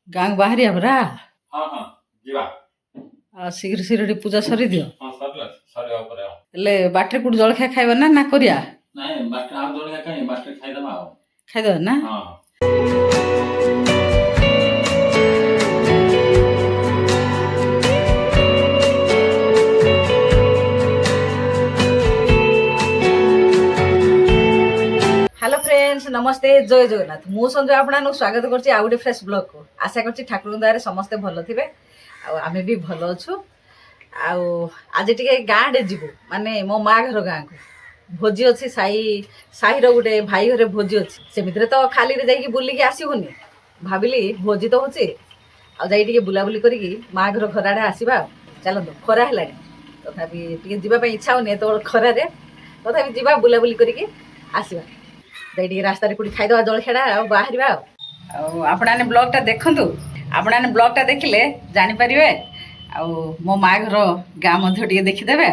ଗାଁକୁ ବାହାରିବା ପରା। ହଁ ହଁ ଯିବା। ଶୀଘ୍ର ଶୀଘ୍ର ପୂଜା ସରିଦିଅ। ହଁ ସରିଲା ସରିବା ଉପରେ ଆଉ। ହେଲେ ବାଟରେ କୋଉଠି ଜଳଖିଆ ଖାଇବା ନା କରିବା? ନାଇଁ ବାଟରେ ଆଉ ଜଳଖିଆ ଖାଇ ବାଟରେ ଖାଇଦେବା ଆଉ। ଖାଇଦେବା ନା? ହଁ। हेलो फ्रेंड्स नमस्ते जय जगन्नाथ मु संजय आपन स्वागत करछि आ गुटे फ्रेश ब्लॉग को। आशा करछि ठाकुर दयारे समस्ते भलो थिबे आमे भी भलो अछु। आज टिके गाँ डे जीवु माने मो माँ घर गाँ को भोजी अच्छी साई रो गुटे भाई घरे भोजी अच्छी सेमितिरे तो खाली रे जाइकी बुलिकी आसीबुनी भाबिली भोजी तो होछि आ जाई टिके बुलाबुली करिकी माँ घर घर आड़े आसीबा। चलतो खरा हेलानी तथापि टिके जीवा पे इच्छा होनी तो खरा रे तथापि जीवा बुलाबुली करिकी आसीबा। जाई रास्ता रे कुड़ी खाइदवा जलखेड़ा बाहर आपने ब्लॉगटा देखंतु। आपने ब्लॉगटा देखिले जानि परिबे आ मो माँ घर गाँ मध्य टिके देखिदेबे।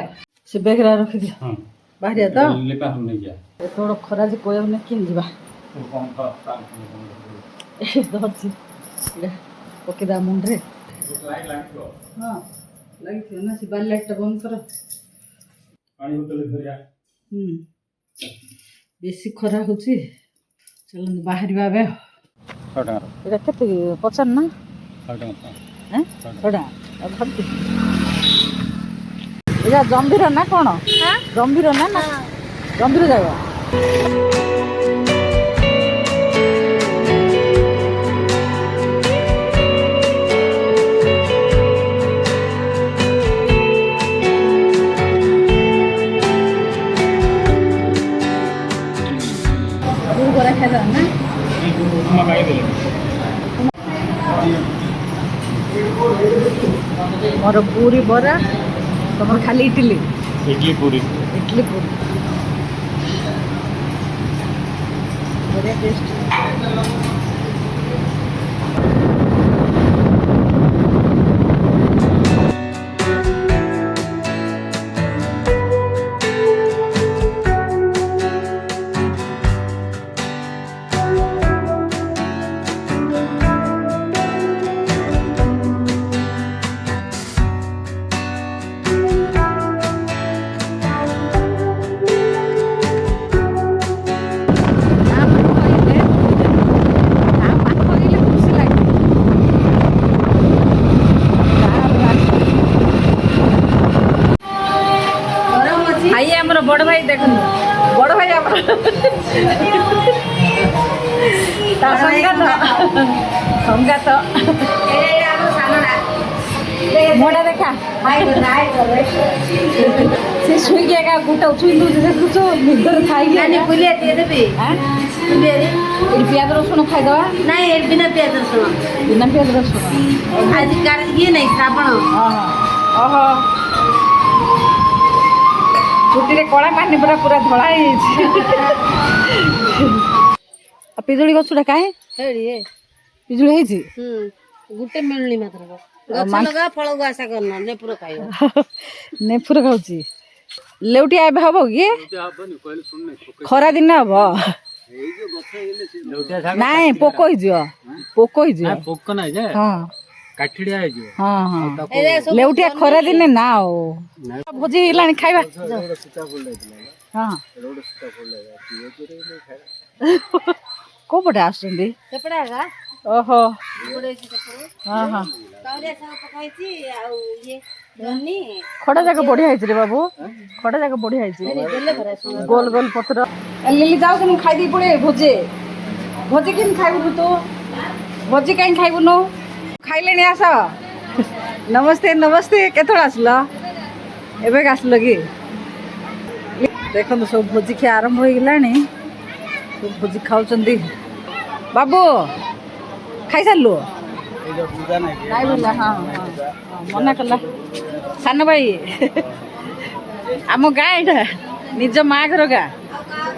से बेगरा रखि दियो। हां बाहरिया तो लेपा हम नहीं गया एतोड़ खरा जे कोय ने किन जीवा तो कौन था काम धरछि पकेदा मुंडरे लाइट लागो। हां लागि थियो ना से बाल लाइट बंद कर पानी बोतल धरिया। बेसी खरा होछि चलन बाहर बाबे 100 टका एटा केते पचन ना 100 टका हैं 100 टका अब भर्ती एटा जंभीर ना कोन हां जंभीर ना ना जंभीर जागा मोर पूरी बरा तुम खाली इडली इडली पूरी बढ़िया टेस्ट। बड़ भाई देख बड़ भाई संगात मोटा देखा से शुई एका गोटा छुई दूच निदर खाई प्याज रसुण खाईदवा ना बिना प्याज रसुण आज ये नहीं श्रावण ओहो छुट्टी कला पानी पूरा पूरा धड़ा पिजुड़ी गछुटा काहे पिजुड़ी है गुटे मिलनी मात्र गछ लगा फल को आशा करना नेपुर खाइबो नेपुर खाउची लेउटिया एबे हबो कि खरा दिन हबो नाइ पोको ही जियो पोक नाही जे हां काठिडिया है जो हां हां लेउटिया खरा दिन ना हो भोजी लानी खाइबा हां को पटे आसुंदी कपड़ा ओहो गुड़े हां हां कावरिया सब पकाइची आ ये जन्नी खड़ा जाके बढ़िया है रे बाबू खड़ा जाके बढ़िया है गोल गोल पत्र लिली जाओ तुम खाई दी पड़े भोजे भोजी किन खाइबु तो भोजी काई खाइबु नो खाइले नि आस नमस्ते नमस्ते केतळ आसला एबे आसलो कि देखो सब भोजी खिया आरंभ हो गलानी सब भोजी खाउचंदी बाबू खाई सारलु नाइ बोला हां मना कला सान भाई आम गाँ एटा निज माँ घर गाँ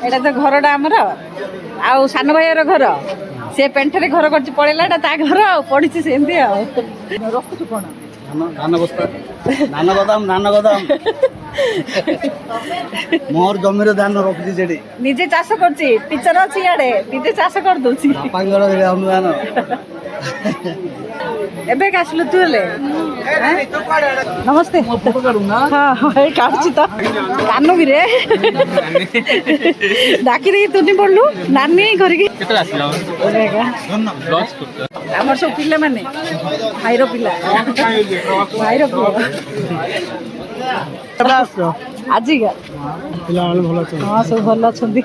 एटा तो घरटा आमर आउ सान भाई घर से पेंठरे घर कर पड़ेला ता घर पड़ी सेमती रखुଛୁ कौन धान बस्ता धान गदाम मोर जमीर धान रखुଛି ସେଠି ନିଜେ ଚାଷ କରୁଛି ଟିଚର ଅଛି ଇଆଡେ ନିଜେ ଚାଷ କରି ଦଉଛି ବାପାଙ୍କର ଅନୁଦାନ ଏବେ ଆସିଲୁ ତୁ ହେଲେ ନମସ୍ତେ ହଁ ଏଇ କାଟୁଛି ତ କାନୁ ବି ରେ ଡାକି ଦେଇକି ତୁନି ପଡିଲୁ ନାନୀ କରିକି ଆମର ସବୁ ପିଲାମାନେ ଭାଇର ପିଲା ଭାଇର ପୁଅ ଆଜିକା ପିଲାମାନେ ଭଲ ଅଛନ୍ତି। ହଁ ସବୁ ଭଲ ଅଛନ୍ତି।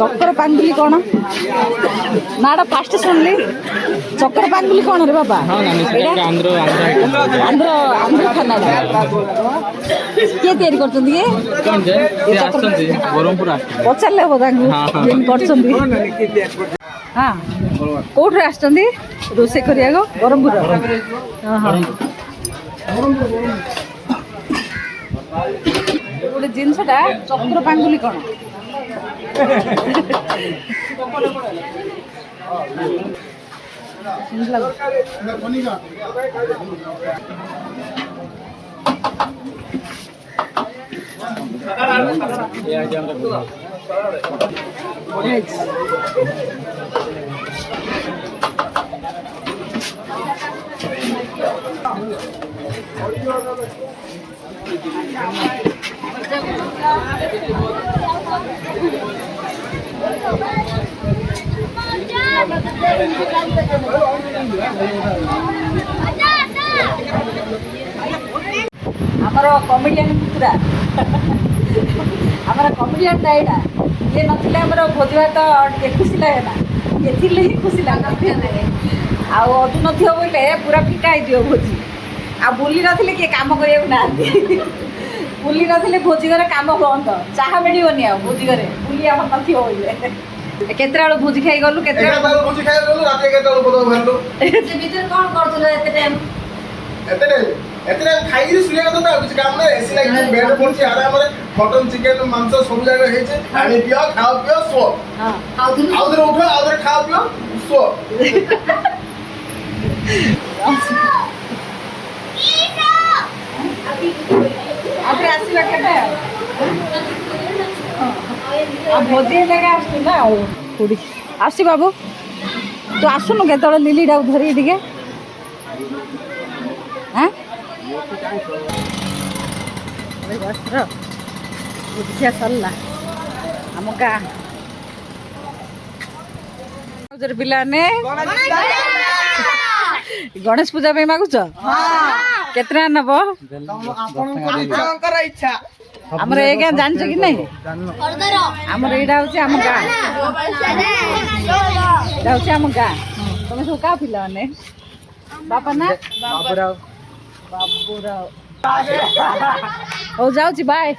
ଚକ୍ର ପାଙ୍ଗୁଲି କ'ଣ ନାଟା ଫାଷ୍ଟ ଶୁଣିଲି ଚକ୍ର ପାଙ୍ଗୁଲି କ'ଣ ରେ ବାବା ଆନ୍ଧ୍ର ଆନ୍ଧ୍ର ଆନ୍ଧ୍ର ଖାନାଟା କିଏ ତିଆରି କରୁଛନ୍ତି କି ବ୍ରହ୍ମପୁର ପଚାରିଲେ ହବ ତାଙ୍କୁ ଯେମିତି କରୁଛନ୍ତି ହଁ କୋଉଠୁ ଆସିଛନ୍ତି ରୋଷେଇ କରିବାକୁ ବ୍ରହ୍ମପୁର ଗୋଟେ ଜିନିଷଟା ଚକ୍ର ପାଙ୍ଗୁଲି କ'ଣ ଆମର କମେଡ଼ିଆନ୍ ପୁତୁରା ଆମର କମେଡ଼ିଆନ୍ଟା ଏଇଟା ଇଏ ନଥିଲେ ଆମର ଭୋଜି ଭାତ ଟିକେ ଖୁସି ଲାଗେ ନା ଇଏ ଥିଲେ ହିଁ ଖୁସି ଲାଗେ ଆଉ ଅଧୁ ନଥିବ ବୋଇଲେ ପୁରା ଫିକା ହେଇଯିବ ଭୋଜି ଆଉ ବୁଲି ନଥିଲେ କିଏ କାମ କରିବାକୁ ନାହାନ୍ତି ବୁଲି ନଥିଲେ ଭୋଜି ଘରେ କାମ ବନ୍ଦ ଚାହା ମିଳିବନି ଆଉ ଭୋଜି ଘରେ ବୁଲି ଆମର ନଥିବ ବୋଇଲେ କେତେଟା ବେଳୁ ଭୋଜି ଖାଇ ଗଲୁ କେତେଟା ଭୋଜି ଖାଇ ଗଲୁ ରାତି 11ଟା ବେଳକୁ ବାହାରିଲୁ ସେ ଭିତରେ କ'ଣ କରୁଥିଲ ଏତେ ଟାଇମ୍? ଏତେ ଟାଇମ୍ ଖାଇକି ଶୋଇବା କଥା ନା କିଛି କାମ ନାହିଁ ଏସି ଲାଗିଛି ବେଡ୍ ପଡିଛି ଆରାମରେ ମଟନ ଚିକେନ ମାଂସ ସବୁ ଜାଗା ହେଇଛି ପାଣି ପିଅ ଖାଅ ପିଅ ଶୁଅ ଖାଉଥିଲୁ ଆଉଥରେ ଉଠ ଆଉଥରେ ଖାଅ ପିଅ ଶୁଅ ଆଉଥରେ ଆସିବା କେବେ ଆଉ ଭୋଜି ଜାଗା ଆସୁଛୁ ନା ଆଉ କୋଉଠି ଆସି ବାବୁ ତୁ ଆସୁନୁ କେତେବେଳେ ଲିଲିଟାକୁ ଧରିକି ଟିକେ ବୁଝିଆ ସରିଲା ଆମ ଗାଁ ପିଲାମାନେ ଗଣେଶ ପୂଜା ପାଇଁ ମାଗୁଛ କେତେ ଟଙ୍କା ନବ ଆମର ଏ ଗାଁ ଜାଣିଛ କି ନାଇଁ ଆମର ଏଇଟା ହଉଛି ଆମ ଗାଁ ଏଇଟା ହଉଛି ଆମ ଗାଁ ତମେ ସବୁ କାହା ପିଲାମାନେ ବାପା ନା ବାବୁରାव ହଉ ଯାଉଛି ବାଏ